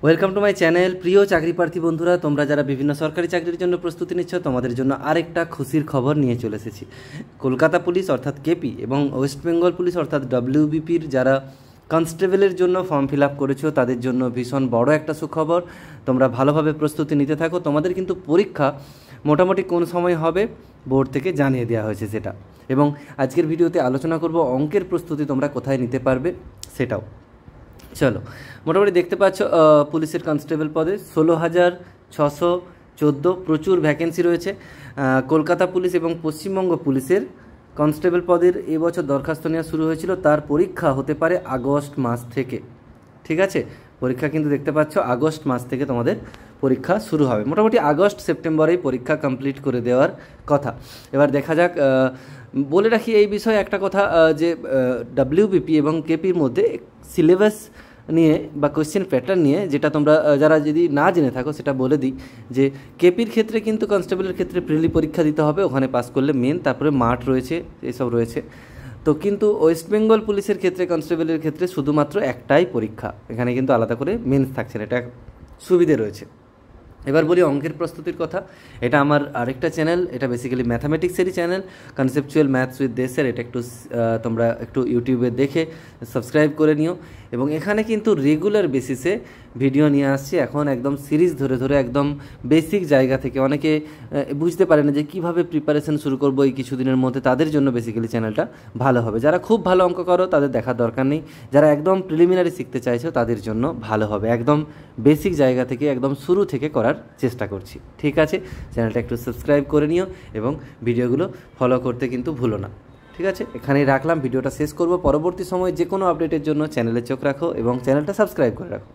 Welcome to my channel. প্রিয় চাকরি প্রার্থী বন্ধুরা, তোমরা যারা বিভিন্ন সরকারি চাকরির জন্য প্রস্তুতি নিচ্ছ, তোমাদের জন্য আরেকটা খুশির খবর নিয়ে চলে এসেছি। কলকাতা পুলিশ অর্থাৎ কেপি এবং ওয়েস্ট বেঙ্গল পুলিশ অর্থাৎ ডব্লিউবিপির যারা কনস্টেবলের জন্য ফর্ম ফিল আপ করেছো, তাদের জন্য ভীষণ বড় একটা সুখবর। তোমরা ভালোভাবে প্রস্তুতি নিতে থাকো। তোমাদের কিন্তু পরীক্ষা মোটামুটি কোন সময় হবে বোর্ড থেকে জানিয়ে দেওয়া হয়েছে সেটা, এবং আজকের ভিডিওতে আলোচনা করব অঙ্কের প্রস্তুতি তোমরা কোথায় নিতে পারবে সেটাও। চলো, মোটামুটি দেখতে পাচ্ছ পুলিশের কনস্টেবল পদে 16,614 প্রচুর ভ্যাকেন্সি রয়েছে। কলকাতা পুলিশ এবং পশ্চিমবঙ্গ পুলিশের কনস্টেবল পদের এবছর দরখাস্ত নেওয়া শুরু হয়েছিল। তার পরীক্ষা হতে পারে আগস্ট মাস থেকে। ঠিক আছে, পরীক্ষা কিন্তু দেখতে পাচ্ছ আগস্ট মাস থেকে তোমাদের পরীক্ষা শুরু হবে। মোটামুটি আগস্ট সেপ্টেম্বরেই পরীক্ষা কমপ্লিট করে দেওয়ার কথা। এবার দেখা যাক। বলে রাখি এই বিষয়ে একটা কথা, যে ডব্লিউবিপি এবং কেপির মধ্যে সিলেবাস নিয়ে বা কোয়েশ্চেন প্যাটার্ন নিয়ে, যেটা তোমরা যারা যদি না জেনে থাকো সেটা বলে দিই, যে কেপির ক্ষেত্রে কিন্তু কনস্টেবলের ক্ষেত্রে প্রিলি পরীক্ষা দিতে হবে, ওখানে পাস করলে মেন, তারপরে মাঠ রয়েছে, এসব রয়েছে। তো কিন্তু ওয়েস্ট বেঙ্গল পুলিশের ক্ষেত্রে কনস্টেবলের ক্ষেত্রে শুধুমাত্র একটাই পরীক্ষা, এখানে কিন্তু আলাদা করে মেন্স থাকছে না, এটা সুবিধে রয়েছে। এবার বলি অঙ্কের প্রস্তুতির কথা। এটা আমার আরেকটা চ্যানেল, এটা বেসিক্যালি ম্যাথামেটিক্সেরই চ্যানেল, কনসেপচুয়াল ম্যাথস উইথ দেশের। এটা একটু তোমরা একটু ইউটিউবে দেখে সাবস্ক্রাইব করে নিও। এবং এখানে কিন্তু রেগুলার বেসিসে ভিডিও নিয়ে আসছি এখন, একদম সিরিজ ধরে ধরে একদম বেসিক জায়গা থেকে। অনেকে বুঝতে পারে না যে কীভাবে প্রিপারেশন শুরু করবো এই কিছুদিনের মধ্যে, তাদের জন্য বেসিক্যালি চ্যানেলটা ভালো হবে। যারা খুব ভালো অঙ্ক করো তাদের দেখার দরকার নেই, যারা একদম প্রিলিমিনারি শিখতে চাইছো তাদের জন্য ভালো হবে। একদম বেসিক জায়গা থেকে একদম শুরু থেকে করার চেষ্টা করছি। ঠিক আছে, চ্যানেলটা একটু সাবস্ক্রাইব করে নিও এবং ভিডিওগুলো ফলো করতে কিন্তু ভুলো না। ঠিক আছে, এখানেই রাখলাম, ভিডিওটা শেষ করব। পরবর্তী সময়ে যে কোনো আপডেটের জন্য চ্যানেলে চোখ রাখো এবং চ্যানেলটা সাবস্ক্রাইব করে রাখো।